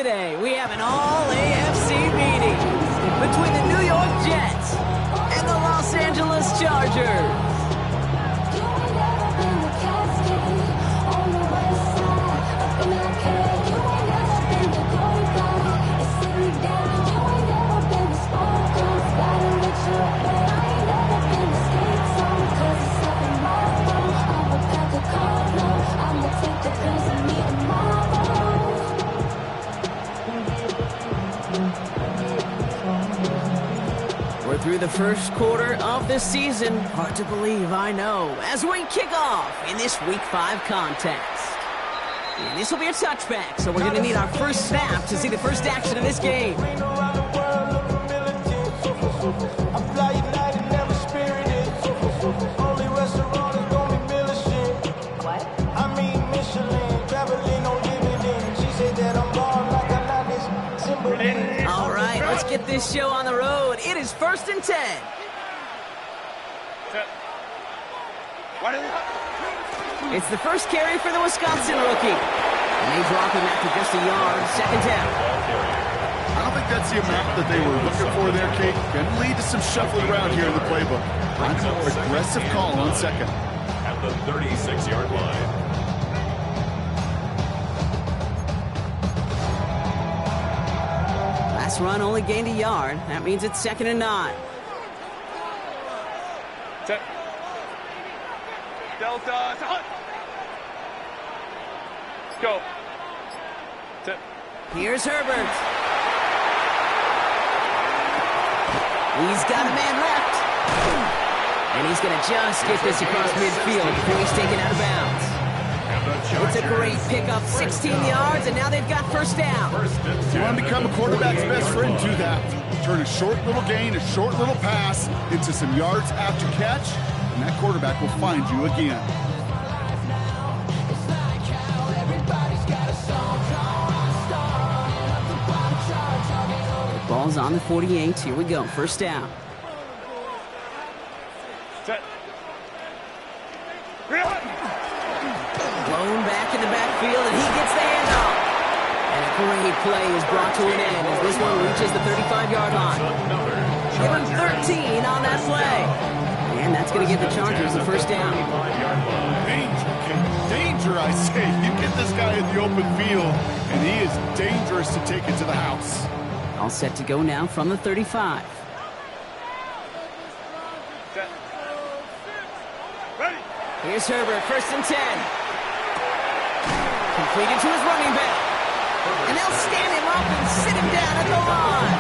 today, we have an all-AFC meeting between the New York Jets and the Los Angeles Chargers. We're through the first quarter of the season. Hard to believe, I know, as we kick off in this Week 5 contest. And this will be a touchback, so we're going to need our first snap to see the first action of this game. All right, let's get this show on the road. It is 1st and 10. It's the first carry for the Wisconsin rookie. And they drop him after just a yard. 2nd down. I don't think that's the amount that they were looking for there, Kate. Going to lead to some shuffling around here in the playbook. Find a more aggressive call on 2nd. At the 36-yard line. Last run only gained a yard. That means it's 2nd and 9. Set. Delta. Go. Set. Here's Herbert. He's got a man left. And he's going to just get this across midfield before he's taken out of bounds. It's a great pickup, 16 yards, and now they've got 1st down. You want to become a quarterback's best friend, do that. Turn a short little gain, a short little pass into some yards after catch, and that quarterback will find you again. The ball's on the 48. Here we go, 1st down. Set. Blown back in the backfield, and he gets the handoff. And a great play is brought to an end as this one reaches the 35-yard line. Give him 13 on that play. And that's going to give the Chargers the 1st down. Danger, I say. You get this guy in the open field, and he is dangerous to take it to the house. All set to go now from the 35. Set. Ready. Here's Herbert, 1st and 10. Completed to his running back. And they'll stand him up and sit him down at the line.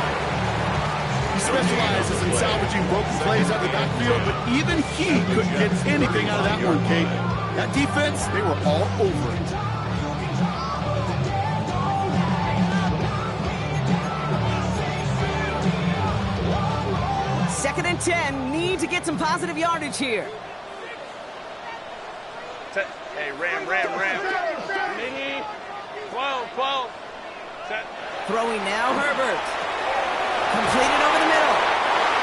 He specializes in salvaging broken plays out of the backfield, but even he couldn't get anything out of that one, Kate. That defense, they were all over it. Second and 10. Need to get some positive yardage here. Set. Hey, ram. Mini. 12. Set. Throwing now, Herbert. Completed over the middle.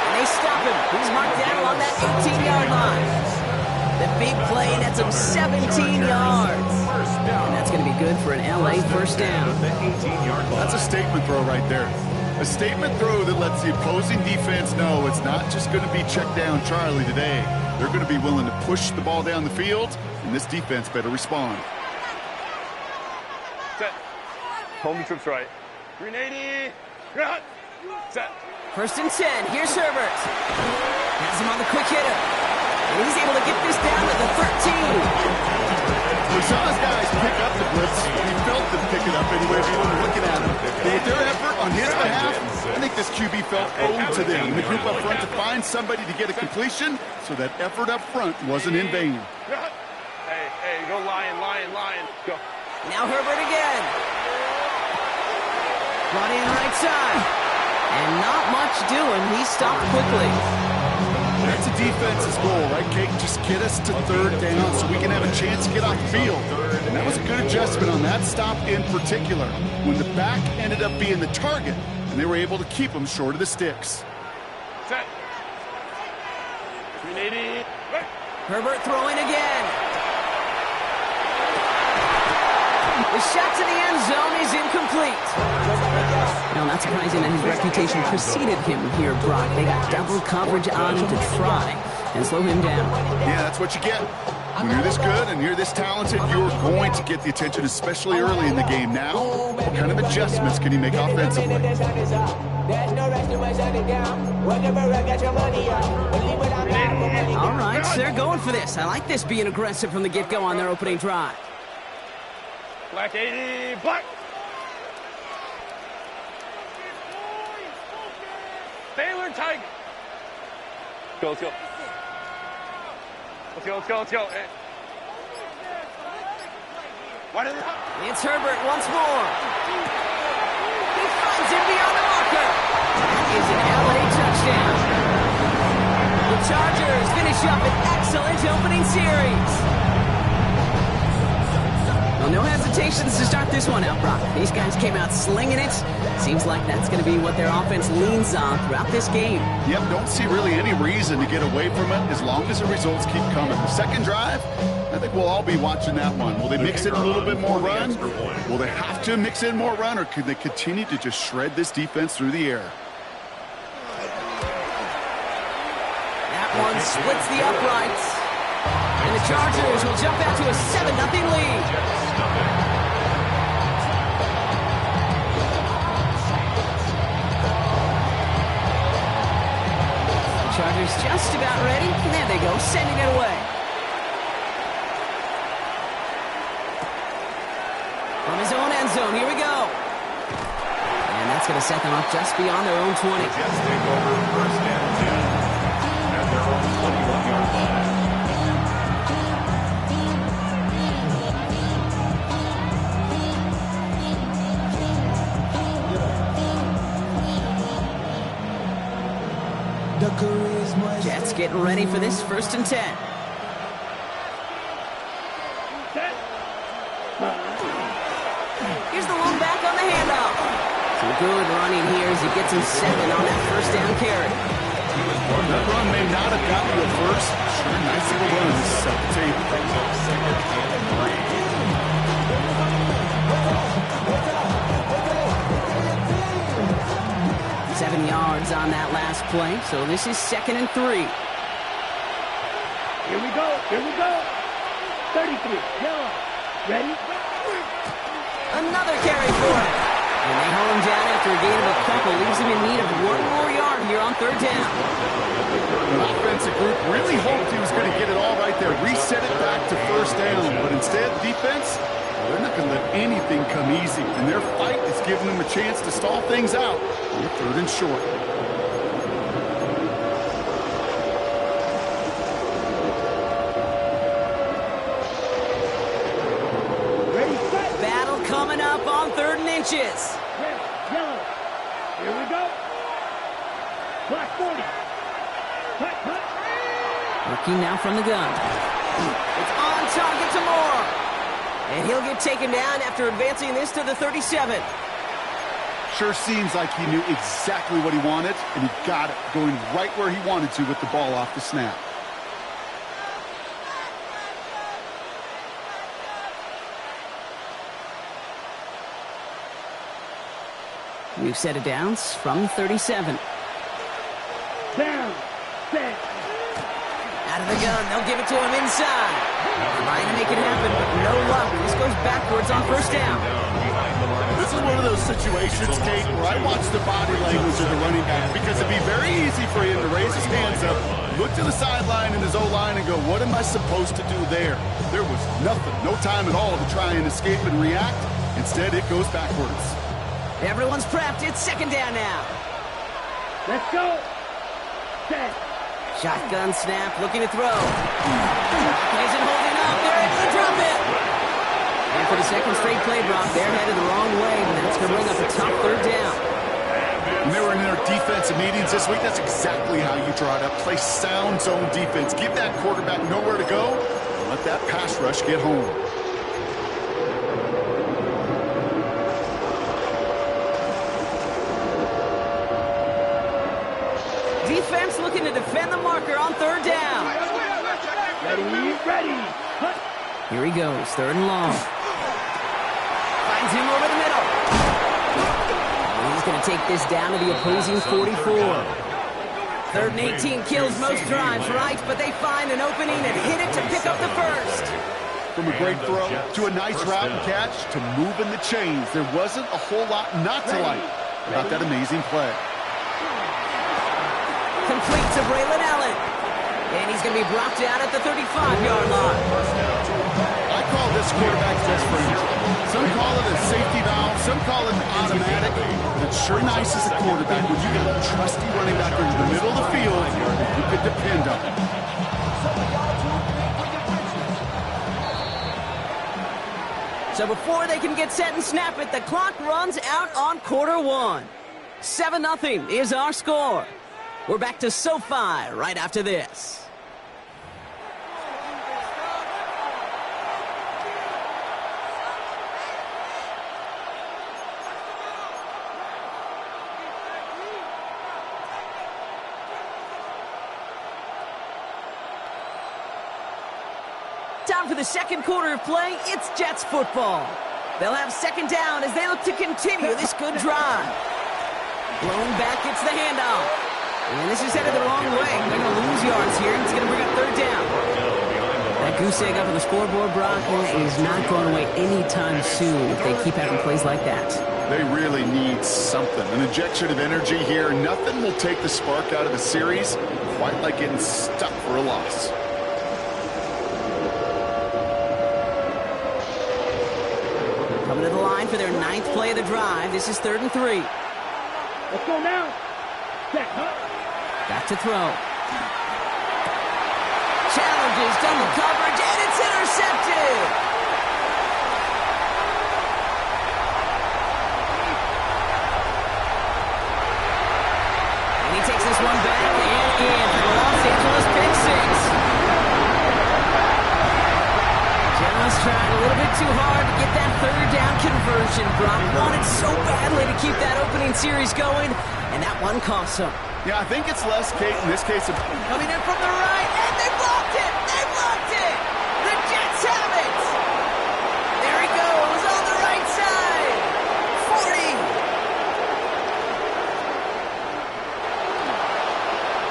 And they stop him. He's marked down along that 18-yard line. The big play nets him 17 yards. And that's going to be good for an LA 1st down. That's a statement throw right there. A statement throw that lets the opposing defense know it's not just going to be check down Charlie today. They're going to be willing to push the ball down the field, and this defense better respond. Set. Home trips right. 380. Set. 1st and 10. Here's Herbert. Has him on the quick hitter. And he's able to get this down to the 13. We saw his guys pick up the blitz. He felt them pick it up anyway if he wasn't looking at him. But with their effort on his behalf, I think this QB felt owed to them. The group up front to find somebody to get a completion, so that effort up front wasn't in vain. Hey, go Lion. Go. Now Herbert again. Brought in right side. And not much doing. He stopped quickly. That's a defense's goal, right, Kate? Just get us to 3rd down so we can have a chance to get off the field. And that was a good adjustment on that stop in particular, when the back ended up being the target, and they were able to keep him short of the sticks. Set. 380. Herbert throwing again. The shot to the end zone is incomplete. Now, not surprising that his reputation preceded him here, Brock. They got double coverage on him to try and slow him down. Yeah, that's what you get. When you're this good and you're this talented, you're going to get the attention, especially early in the game. Now, what kind of adjustments can he make offensively? All right, so they're going for this. I like this being aggressive from the get-go on their opening drive. Black 80, black. Baylor Tiger. Let's go. Let's go. Hey. Why did It's Herbert once more. He finds him beyond the marker. That is an LA touchdown. The Chargers finish up an excellent opening series. Well, no hesitations to start this one out, Brock. These guys came out slinging it. Seems like that's going to be what their offense leans on throughout this game. Yep, don't see really any reason to get away from it as long as the results keep coming. The second drive, I think we'll all be watching that one. Will they mix in a little bit more run? Will they have to mix in more run, or could they continue to just shred this defense through the air? That one splits the uprights. And the Chargers will jump out to a 7-0 lead. Chargers just about ready. And there they go, sending it away. From his own end zone, here we go. And that's going to set them up just beyond their own 20. Jets take over first and 10 at their own 21-yard line. Jets getting ready for this 1st and 10. Here's the lone back on the handoff. Some good running here as he gets him 7 on that 1st down carry. That run may not have gotten you a first. Sure, nice little run to set the table. 7 yards on that last play, so this is 2nd and 3. Here we go. 33, yellow. Ready? Another carry for him. And they hold him down after a gain of a couple. Leaves him in need of 1 more yard here on 3rd down. The offensive group really hoped he was going to get it all right there, reset it back to 1st down. But instead, defense, they're not going to let anything come easy. And their fight is giving them a chance to stall things out on 3rd and short. Battle coming up on 3rd and inches. Red, yellow. Here we go. Black 40. Cut. Working now from the gun. It's on target to Moore. And he'll get taken down after advancing this to the 37. Sure seems like he knew exactly what he wanted, and he got it, going right where he wanted to with the ball off the snap. New set of downs from 37. Down. Set. Out of the gun, they'll give it to him inside. Trying to make it happen, but no luck. This goes backwards on 1st down. This is one of those situations, Kate, where I watch the body language of the running back, because it'd be very easy for him to raise his hands up, look to the sideline in his O-line and go, what am I supposed to do there? There was nothing, no time at all to try and escape and react. Instead, it goes backwards. Everyone's prepped. It's 2nd down now. Let's go. Set. Shotgun snap, looking to throw. He isn't holding up. They're able to drop it. And for the 2nd straight play, Brock, they're headed the wrong way, and that's going to bring up a tough 3rd down. When they were in their defensive meetings this week, that's exactly how you draw it up. Play sound zone defense. Give that quarterback nowhere to go, and let that pass rush get home. Defense looking to defend the marker on 3rd down. Ready. Cut. Here he goes, 3rd and long. He's going to take this down to the opposing 44. 3rd and 18 kills most drives, right? But they find an opening and hit it to pick up the first. From a great throw to a nice route and catch to moving the chains, there wasn't a whole lot not to like about that amazing play. Complete to Braylon Allen. And he's going to be brought down at the 35-yard line. I call this quarterback's best friend. Some call it a safety valve, some call it an automatic. But it's sure nice as a quarterback when you got a trusty running back in the middle of the field you could depend on. So before they can get set and snap it, the clock runs out on quarter one. 7-0 is our score. We're back to SoFi right after this. Time for the second quarter of play. It's Jets football. They'll have second down as they look to continue this good drive. Blown back, gets the handoff. And this is headed the wrong way. They're going to lose yards here, and it's going to bring up third down. That goose egg up on the scoreboard, Brock, is not going away anytime soon if they keep having plays like that. They really need something. An injection of energy here. Nothing will take the spark out of the series quite like getting stuck for a loss. Coming to the line for their 9th play of the drive. This is 3rd and 3. Let's go now. Set, huh? Back to throw. Challenges, double coverage, and it's intercepted. And he takes this one back and in for the Los Angeles pick six. Just trying a little bit too hard to get that third down conversion. Brock wanted so badly to keep that opening series going, and that one cost him. Yeah, I think it's less, Kate, in this case. Coming in from the right, and they blocked it! They blocked it! The Jets have it! There he goes on the right side! 40!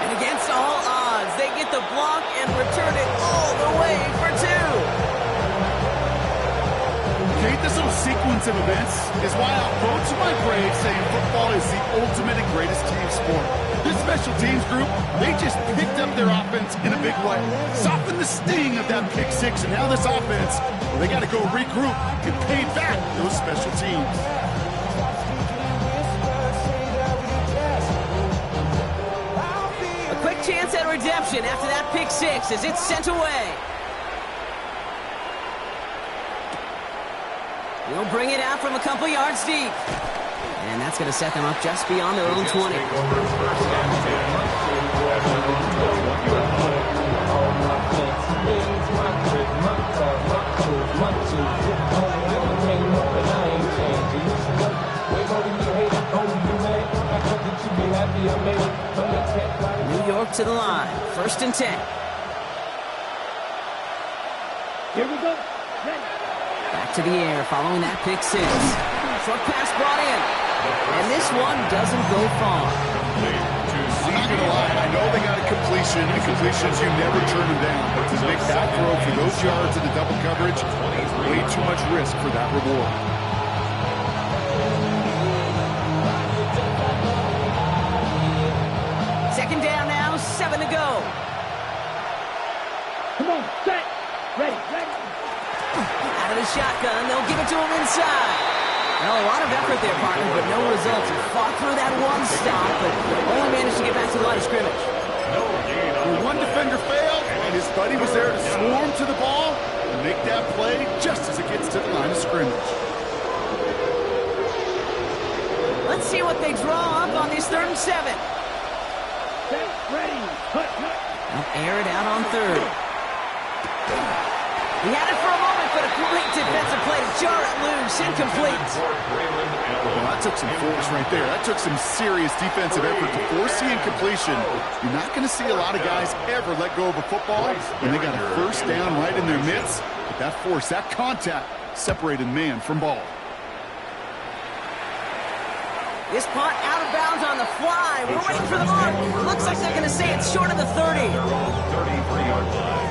And against all odds, they get the block and return it all the way for 2. Kate, this little sequence of events is why I'll go to my grave saying football is the ultimate and greatest team sport. This special teams group, they just picked up their offense in a big way. Softened the sting of that pick six, and now this offense, well, they got to go regroup and pay back those special teams. A quick chance at redemption after that pick six as it's sent away. They'll bring it out from a couple yards deep. And that's going to set them up just beyond their own 20. New York to the line. 1st and 10. Here we go. Ready. Back to the air following that pick six. Short pass brought in. And this one doesn't go far. I'm not going to lie. I know they got a completion, and completions, you never turn them down. But to make that throw for those yards in the double coverage, way too much risk for that reward. Second down now, 7 to go. Come on, set. Ready, ready. Out of the shotgun, they'll give it to him inside. Well, a lot of effort there, partner, but no results. He fought through that one stop, but only managed to get back to the line of scrimmage. When one defender failed, and his buddy was there to swarm to the ball and make that play just as it gets to the line of scrimmage. Let's see what they draw up on this 3rd and 7. Set, ready. Hut, hut. They'll air it out on 3rd. He had it for a moment, but a great defensive play to jar it loose. Incomplete. Well, that took some force right there. That took some serious defensive effort to force the incompletion. You're not going to see a lot of guys ever let go of a football when they got a first down right in their midst. But that force, that contact, separated man from ball. This punt out of bounds on the fly. We're waiting for the mark. Looks like they're going to say it's short of the 30. Their own 33-yard line.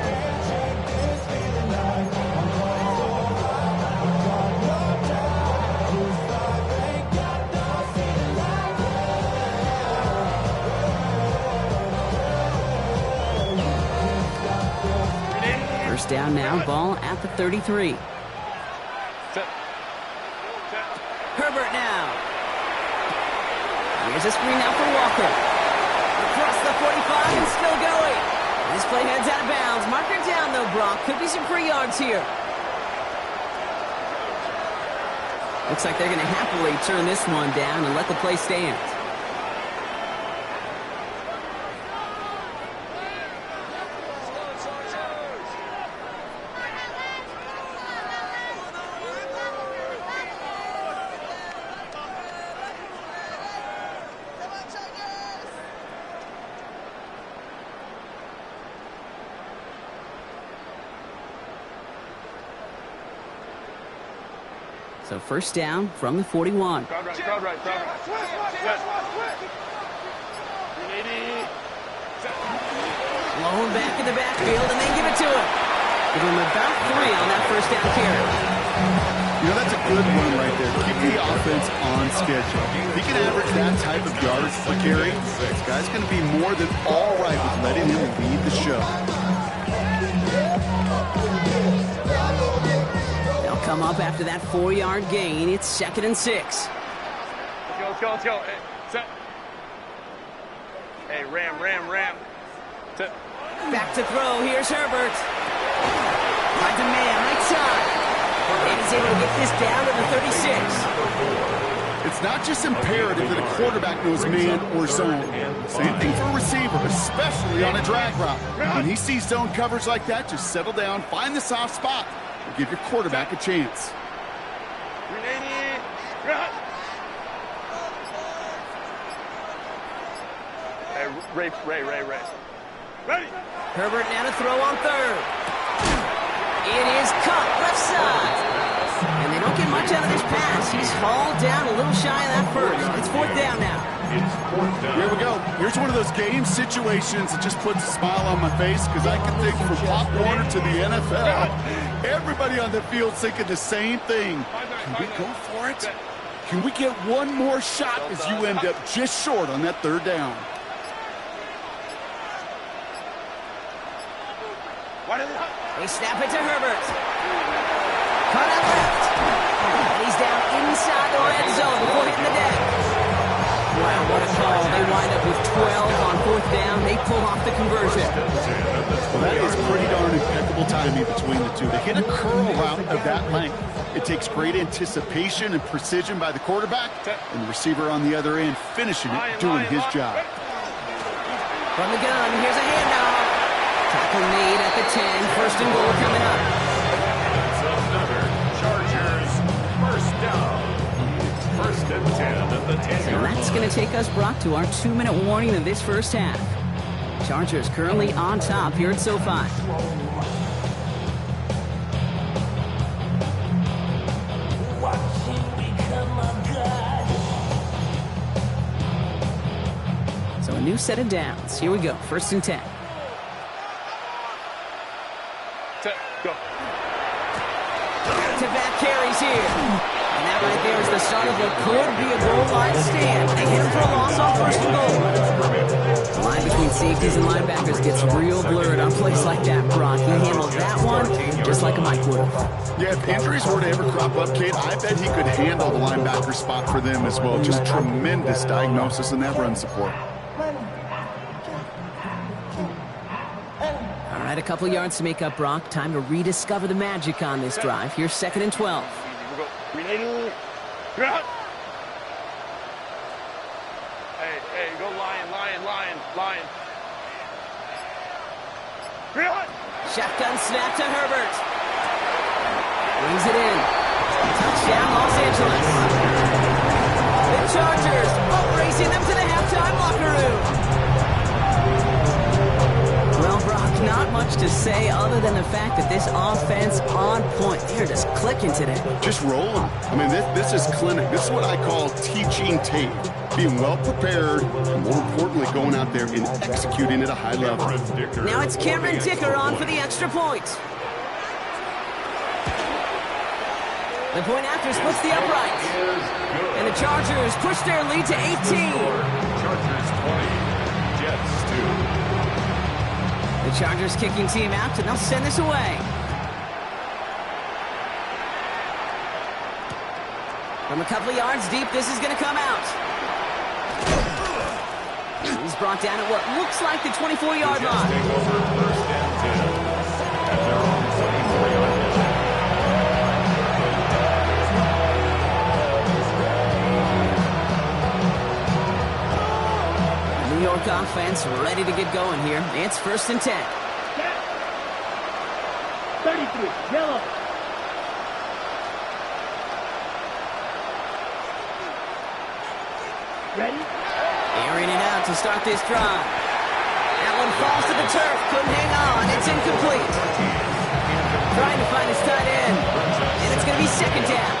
First down now, ball at the 33. Herbert now. Here's a screen now for Walker. Across the 45 and still going. This play heads out of bounds. Marker down though, Brock. Could be some free yards here. Looks like they're going to happily turn this one down and let the play stand. So first down from the 41. Crowd right, crowd right, crowd right. Blown back in the backfield and then give it to him. Give him about 3 on that first down carry. You know, that's a good one right there. Keep the offense on schedule. If he can average that type of yards per carry, this guy's going to be more than all right with letting him lead the show. They'll come up after that 4-yard gain. It's 2nd and 6. Let's go, let's go. Hey, set. Hey, ram. Set. Back to throw. Here's Herbert. Finds a man right side. And he's able to get this down to the 36. It's not just imperative that a quarterback knows man or zone. Same thing for a receiver, especially on a drag route. When he sees zone coverage like that, just settle down, find the soft spot, and give your quarterback a chance. Hey, Ray. Ready? Herbert now to throw on 3rd. It is caught left side. And they don't get much out of this pass. He's hauled down a little shy of that first. It's 4th down now. It's 4th down. Here we go. Here's one of those game situations that just puts a smile on my face because I can think from Pop Warner to the NFL. Everybody on the field thinking the same thing. Can we go for it? Can we get one more shot as you end up just short on that 3rd down? They snap it to Herbert. Cut out left. And he's down inside the red zone before hitting the deck. Wow, what a call. They wind up with 12 on 4th down. They pull off the conversion. Well, that is pretty darn impeccable timing between the two. They hit a curl route of that length. It takes great anticipation and precision by the quarterback, and the receiver on the other end finishing it, doing his job. From the gun, here's a handoff. Tackle made at the 10. 1st and goal coming up. It's another Chargers first down. 1st and 10 at the 10-yard And that's going to take us, Brock, to our 2-minute warning of this first half. Chargers currently on top here at SoFi. So a new set of downs. Here we go. 1st and 10. Set. Go. Back-to-back carries here. And that right there is the start of what could be a goal line stand. They hit him for a loss on 1st and goal. The line between safeties and linebackers gets real blurred on plays like that, Brock. He handled that one just like a Mike would have. Yeah, if injuries were to ever crop up, Kate, I bet he could handle the linebacker spot for them as well. Just tremendous diagnosis in that run support. All right, a couple yards to make up, Brock. Time to rediscover the magic on this drive. Here's 2nd and 12. Hey, go lion. Shotgun snap to Herbert. Brings it in. Touchdown, Los Angeles. The Chargers boat racing them to the halftime locker room. Well, Brock, not much to say other than the fact that this offense on point. They're just clicking today. Just rolling. I mean, this is clinic. This is what I call teaching tape. being well prepared, and more importantly, going out there and executing at a high level. Now it's Cameron Dicker on for the extra point. The point after splits the uprights. And the Chargers push their lead to 18. Chargers 20, Jets 2. The Chargers kicking team out, and they'll send this away. From a couple of yards deep, this is going to come out. He's brought down at what looks like the 24-yard line. Take over first and 10. At their own 24-yard line. New York offense ready to get going here. It's first and 10. 33, yellow. Ready? Airing it out to start this drive. That one falls to the turf. Couldn't hang on. It's incomplete. Trying to find his tight end. And it's going to be second down.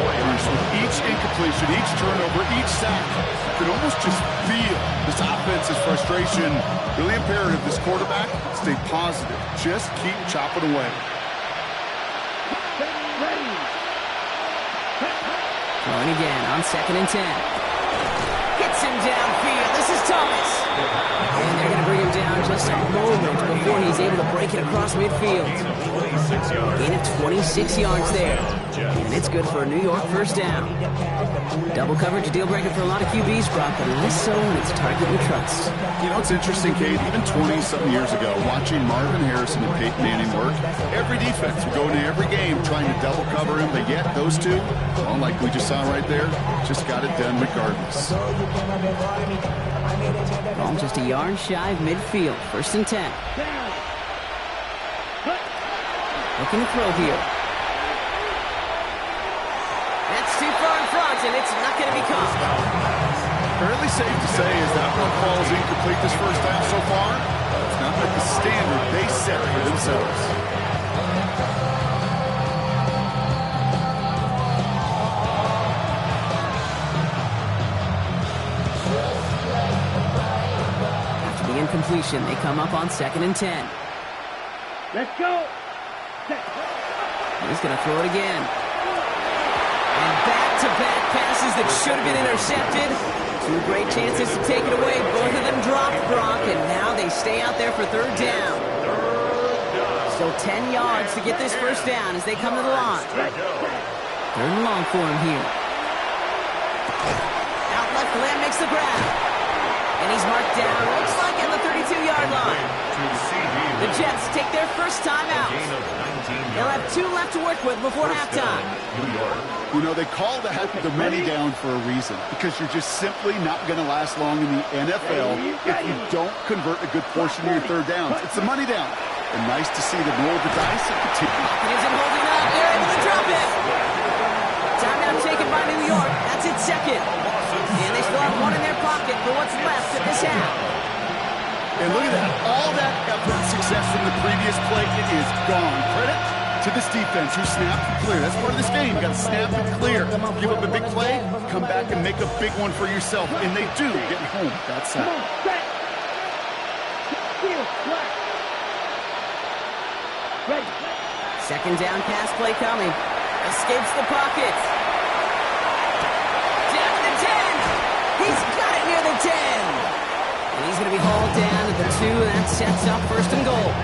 Bruce, with each incompletion, each turnover, each sack, you can almost just feel this offense's frustration. Really imperative, this quarterback, stay positive. Just keep chopping away. Ready. Throwing again on second and 10. Hits him downfield. This is Thomas. And they're going to bring him down just a moment before he's able to break it across midfield. Gain of 26 yards there. And it's good for a New York first down. Double coverage, a deal breaker for a lot of QBs, Brock, but less so when it's target we trust. You know, it's interesting, Kate, even 20-something years ago, watching Marvin Harrison and Peyton Manning work, every defense would go into every game trying to double cover him, but yet those two, well, like we just saw right there, just got it done regardless. Ball just a yard shy of midfield. First and 10. Looking to throw here. That's too far in front, and it's not going to be caught. Fairly safe to say as that one falls incomplete this first half so far, it's not like the standard they set for themselves. After the incompletion, they come up on second and 10. Let's go. He's going to throw it again. And back-to-back passes that should have been intercepted. Two great chances to take it away. Both of them dropped, Brock, and now they stay out there for third down. Still 10 yards to get this first down as they come to the line. Third and long for him here. Out left, Lamb makes the grab. And he's marked down, looks like at the 32-yard line. The Jets take their first time out. They'll have 2 left to work with before halftime. You know, they call that the money down for a reason, because you're just simply not going to last long in the NFL if you don't convert a good portion of your third downs. It's the money down. And nice to see them roll the dice and continue. He isn't holding up. They're able to drop it. Timeout taken by New York. That's its second. And they still have one in their pocket for what's left of this half. And look at that. All that effort and success from the previous play, it is gone. Credit to this defense who snapped and clear. That's part of this game. You got to snap and clear. Give up a big play, come back and make a big one for yourself. And they do, getting home. That's that. Second down pass play coming. Escapes the pocket. Down to the 10. He's got it near the 10. And he's going to be hauled down to the 2. That sets up first and goal.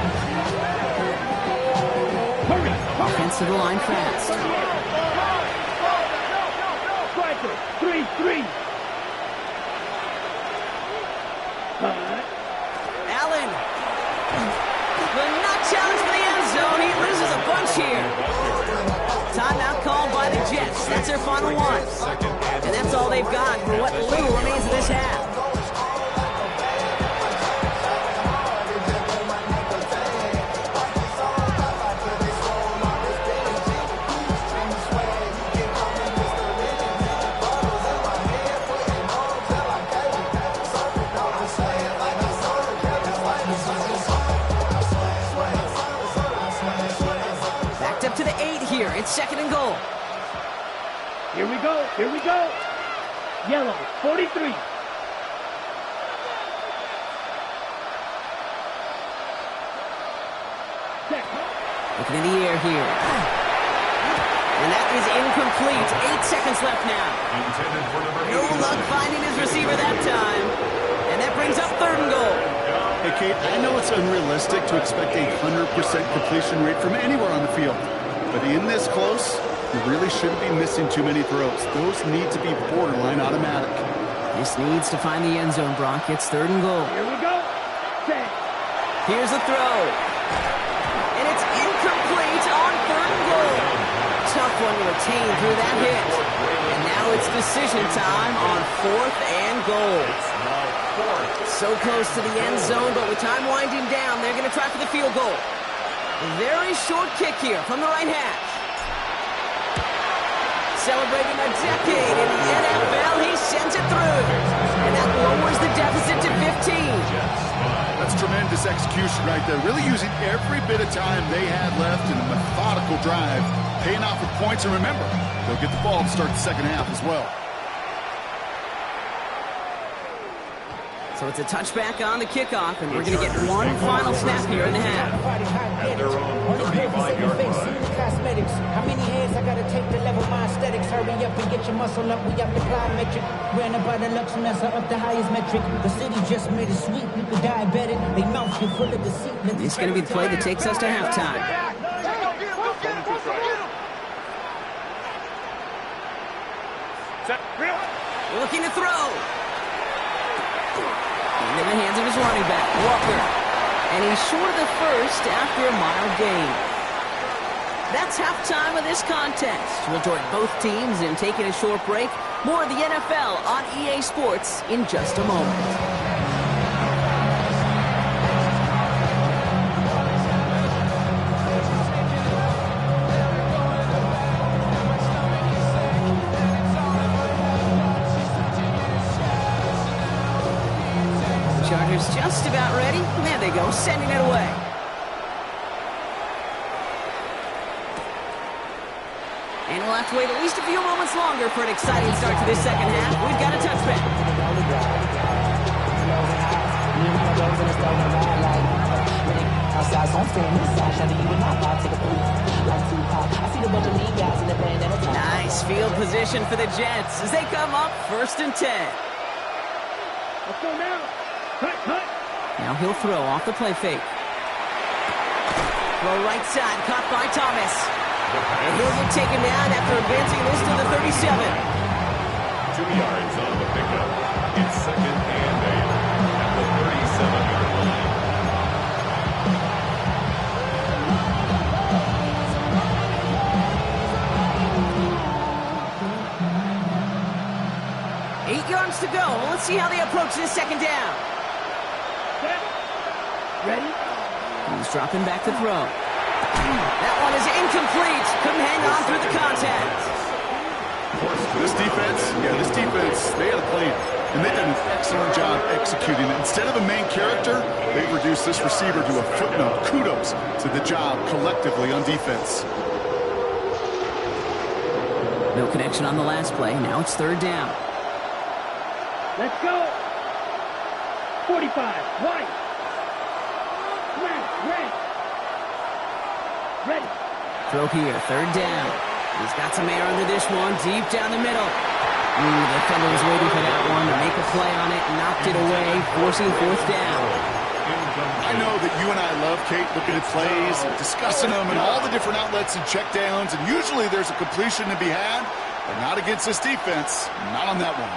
Offense to the line fast. 3-3. Allen. Will not challenge for the end zone. He loses a bunch here. Timeout called by the Jets. That's their final one. And that's all they've got for what little remains of this half. To the 8 here. It's second and goal. Here we go. Yellow, 43. Looking in the air here. And that is incomplete. 8 seconds left now. No luck finding his receiver that time. And that brings up 3rd and goal. Hey, Kate, I know it's unrealistic to expect a 100% completion rate from anywhere on the field. But in this close, you really shouldn't be missing too many throws. Those need to be borderline automatic. This needs to find the end zone, Brock. It's 3rd and goal. Here we go. Set. Here's the throw. And it's incomplete on 3rd and goal. Tough one to retain through that hit. And now it's decision time on 4th and goal. So close to the end zone, but with time winding down, they're going to try for the field goal. Very short kick here from the right hash. Celebrating a decade in the NFL, he sends it through. And that lowers the deficit to 15. That's tremendous execution right there. Really using every bit of time they had left in a methodical drive, paying off with points. And remember, they'll get the ball to start the second half as well. So it's a touchback on the kickoff, and we're going to get one final snap here in the half. At their own 35-yard line. Cosmetics. How many heads I gotta take to level my aesthetics? Hurry up and get your muscle up. We up the plyometric. Ran up by the Luxembourg up the highest metric. The city just made it sweet. People diabetic. They mouth get full of deceit. It's going to be the play that takes us to halftime. Looking to throw. In the hands of his running back, Walker. And he's short of the first after a mild gain. That's halftime of this contest. We'll join both teams in taking a short break. More of the NFL on EA Sports in just a moment. Chargers just about ready. There they go, sending it away. And we'll have to wait at least a few moments longer for an exciting start to this second half. We've got a touchback. Nice field position for the Jets as they come up 1st and 10. Let's go now. Cut, cut. Now he'll throw off the play fake. Throw right side, caught by Thomas. And he'll get taken down after advancing this to the 37. 2 yards on the pickup. It's 2nd and 8 at the 37-yard line. Yards to go. Let's see how they approach this second down. Ready? He's dropping back to throw. That one is incomplete. Couldn't hang on through the contact. This defense, they had a plan, and they did an excellent job executing it. Instead of a main character, they've reduced this receiver to a footnote. Kudos to the job collectively on defense. No connection on the last play. Now it's 3rd down. Let's go. 45. White. Red. Ready. Throw here. 3rd down. He's got some air under this one. Deep down the middle. The defender was waiting for that one to make a play on it. Knocked it away, forcing 4th down. I know that you and I love, Kate, looking at plays, and discussing them, and all the different outlets and checkdowns, and usually there's a completion to be had, but not against this defense. Not on that one.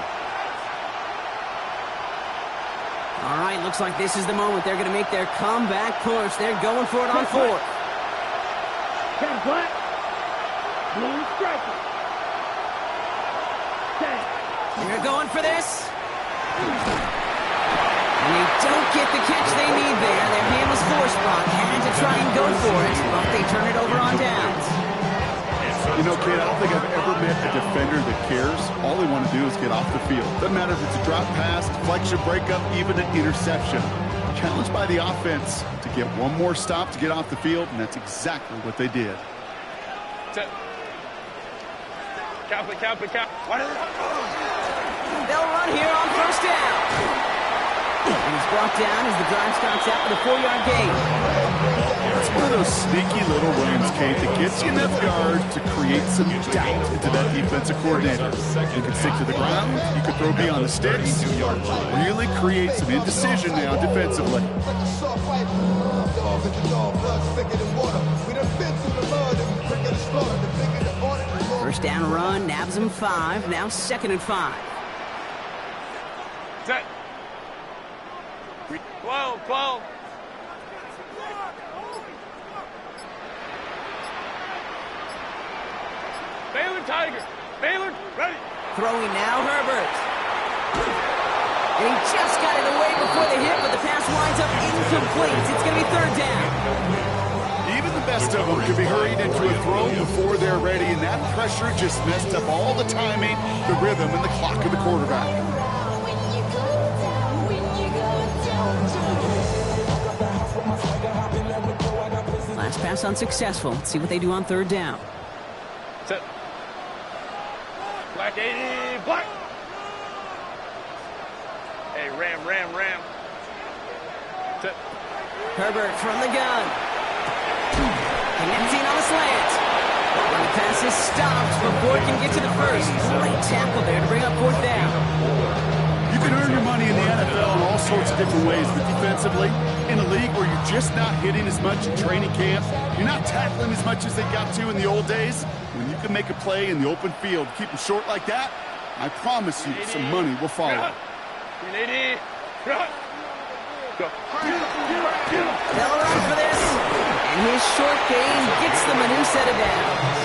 All right, looks like this is the moment they're going to make their comeback push. They're going for it on 4th. Cat black. Blue striker. They're going for this. And they don't get the catch they need there. Their hand was forced, Brock. Had to try and go for it, but they turn it over on downs. You know, Kate, I don't think I've ever met a defender that cares. All they want to do is get off the field. Doesn't matter if it's a drop pass, deflection, breakup, even an interception. Challenged by the offense to get one more stop to get off the field, and that's exactly what they did. Count. They'll run here on first down. And he's brought down as the drive starts out with a 4-yard gain. It's one of those sneaky little runs, Kate, that gets you enough yards to create some doubt into that defensive coordinator. You can stick to the ground, you can throw beyond the sticks, really create some indecision now defensively. First down run, nabs him 5, now 2nd and 5. Set. 12. Baylor Tiger. Baylor, ready. Throwing now, Herbert. And he just got it away before the hit, but the pass winds up incomplete. It's going to be 3rd down. Even the best of them could be hurried into a throw before they're ready, and that pressure just messed up all the timing, the rhythm, and the clock of the quarterback. Last pass unsuccessful. Let's see what they do on 3rd down. Set. Black 80, black. Hey, ram. Set. Herbert from the gun. Connecting on a slant. And the pass is stopped before it can get to the first. Great tackle there to bring up 4th down. You can earn your money in the NFL in all sorts of different ways, but defensively, in a league where you're just not hitting as much in training camp, you're not tackling as much as they got to in the old days, when you can make a play in the open field, keep them short like that, I promise you some money will follow. 380, go. They'll run for this. And his short gain gets them a new set of downs.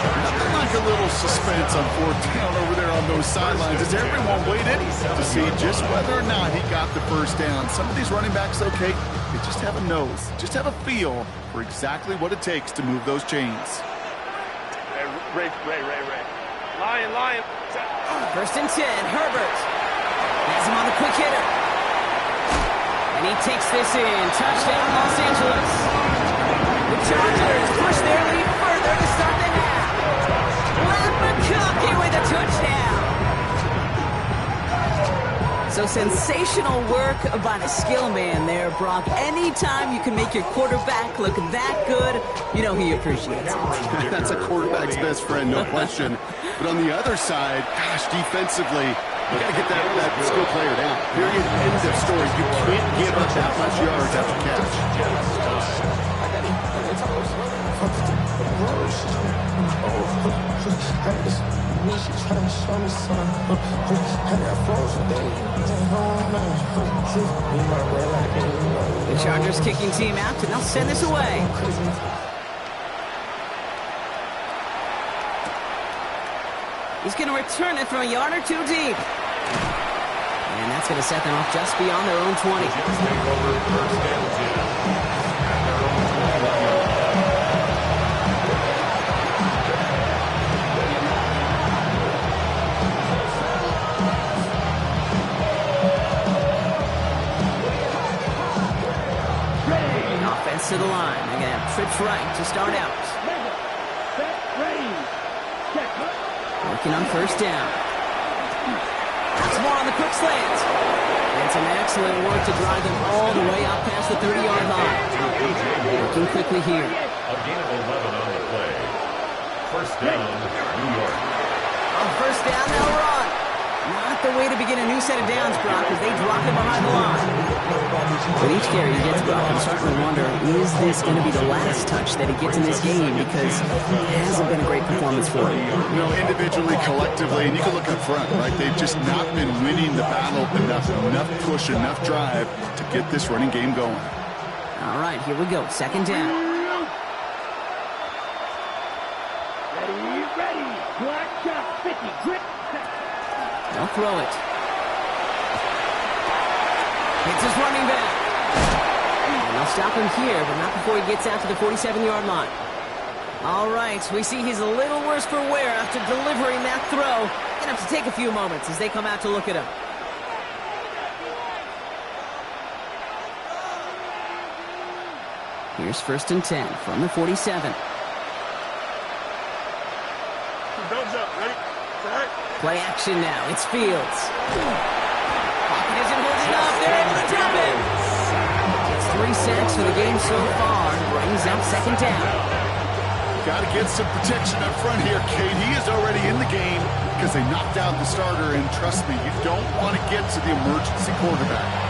Nothing like a little suspense on 4th down over there on those sidelines as everyone waited to see just whether or not he got the first down. Some of these running backs, okay, they just have a nose, just have a feel for exactly what it takes to move those chains. Hey, Ray. Lion. Set. 1st and 10, Herbert. Has him on the quick hitter. And he takes this in. Touchdown, Los Angeles. The Chargers push their lead further to start the half. McConkey with a touchdown. So sensational work by the skill man there, Brock. Anytime you can make your quarterback look that good, you know he appreciates it. That's a quarterback's best friend, no question. But on the other side, gosh, defensively, you got to get that skill player down. Period. End of story. You can't give up that much yards after catch. The Chargers kicking team out, and they'll send this away. He's going to return it from a yard or 2 deep. And that's going to set them off just beyond their own 20. To the line. They're going to have trips right to start out. Working on 1st down. That's more on the quick slant. And some excellent work to drive them all the way out past the 30-yard line. Working quickly here. A gain of 11 on the play. 1st down, New York. On 1st down, they'll run. Not the way to begin a new set of downs, Brock, as they drop him behind the line. With each carry he gets, Brock, I'm starting to wonder, is this going to be the last touch that he gets in this game? Because it hasn't been a great performance for him. You know, individually, collectively, and you can look up front, right? They've just not been winning the battle enough push, enough drive to get this running game going. All right, here we go. 2nd down. Ready. Black shot, 50, grip. They'll throw it. It's his running back. And they'll stop him here, but not before he gets out to the 47-yard line. All right, we see he's a little worse for wear after delivering that throw. Gonna have to take a few moments as they come out to look at him. Here's 1st and 10 from the 47. Thumbs up, ready? Play action now. It's Fields. Pocket isn't holding up. They're able to drop him. It's 3 sacks for the game so far. Brings up second down. Got to get some protection up front here, Kate. He is already in the game because they knocked out the starter. And trust me, you don't want to get to the emergency quarterback.